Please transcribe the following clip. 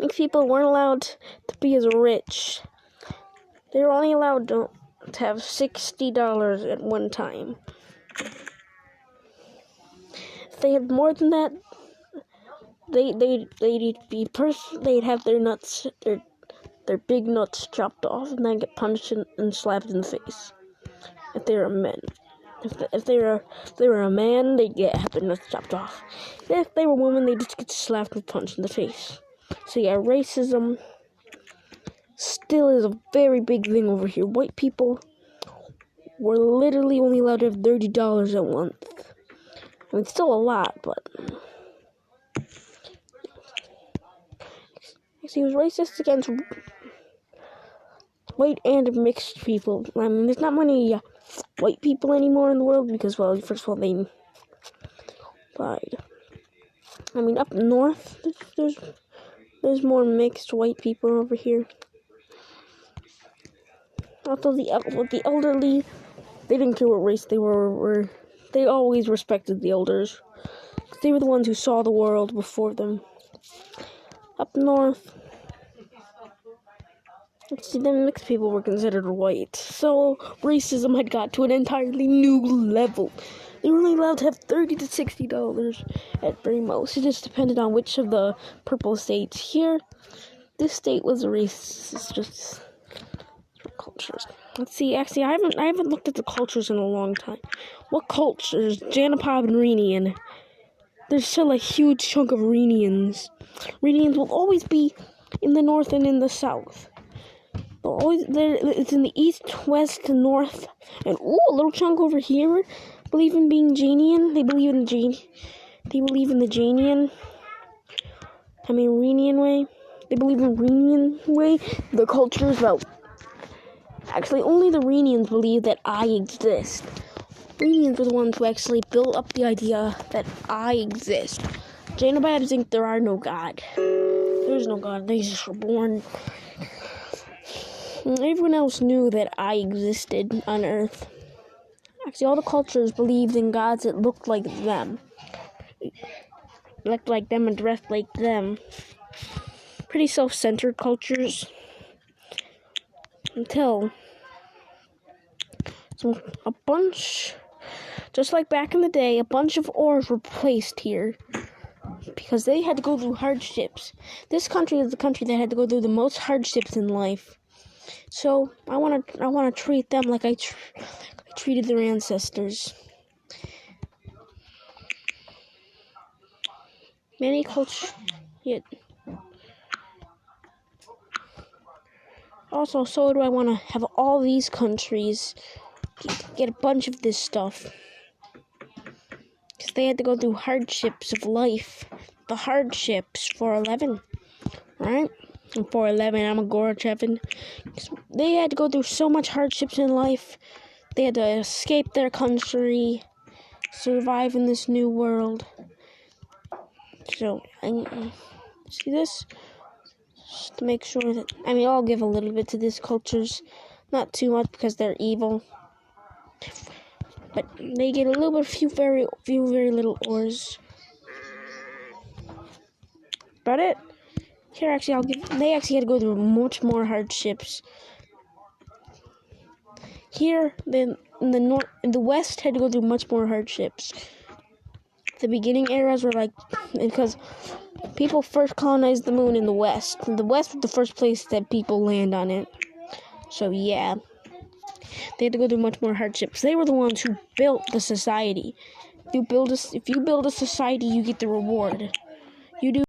Mixed people weren't allowed to be as rich. They were only allowed to have $60 at one time. If they had more than that, they'd have their big nuts chopped off and then get punched and slapped in the face. If they were men, if they were a man, they'd have their nuts chopped off. If they were women, they just get slapped and punched in the face. So yeah, racism still is a very big thing over here. White people were literally only allowed to have $30 a month. I mean, it's still a lot, but he was racist against white and mixed people. I mean, there's not many white people anymore in the world because, well, first of all, they died. I mean, up north, there's more mixed white people over here. Also, the elderly, they didn't care what race they were. They always respected the elders. They were the ones who saw the world before them. Up north, the mixed people were considered white, so racism had got to an entirely new level. They were only allowed to have $30 to $60 at very most. It just depended on which of the purple states. Here, this state was racist, just cultures. Let's see. Actually, I haven't looked at the cultures in a long time. What cultures? Janapab and Renian. There's still a huge chunk of Renians. Renians will always be in the north and in the south. It's in the east, west, and north, and a little chunk over here believe in being Janian. They believe in the Janian. Renian way. They believe in Renian way. The culture is about. Actually, only the Renians believe that I exist. Renians are the ones who actually built up the idea that I exist. Janababs think there are no God. There's no God. They just were born. Everyone else knew that I existed on Earth. Actually, all the cultures believed in gods that looked like them. Looked like them and dressed like them. Pretty self-centered cultures. Until just like back in the day, a bunch of ores were placed here. Because they had to go through hardships. This country is the country that had to go through the most hardships in life. So I want to treat them like I treated their ancestors. Many cultures. Yet. Also, so do I want to have all these countries get a bunch of this stuff. Because they had to go through hardships of life. The hardships for 11. Right? And for 11, I'm a Gorachevin. They had to go through so much hardships in life. They had to escape their country, survive in this new world. So, see this? Just to make sure that, I'll give a little bit to this cultures. Not too much because they're evil. But they get a little bit, few very little ores. About it. Here, actually, they actually had to go through much more hardships. Here, then in the west, had to go through much more hardships. The beginning eras were because people first colonized the moon in the west. The west was the first place that people land on it. So yeah, they had to go through much more hardships. They were the ones who built the society. If you build a society, you get the reward. You do.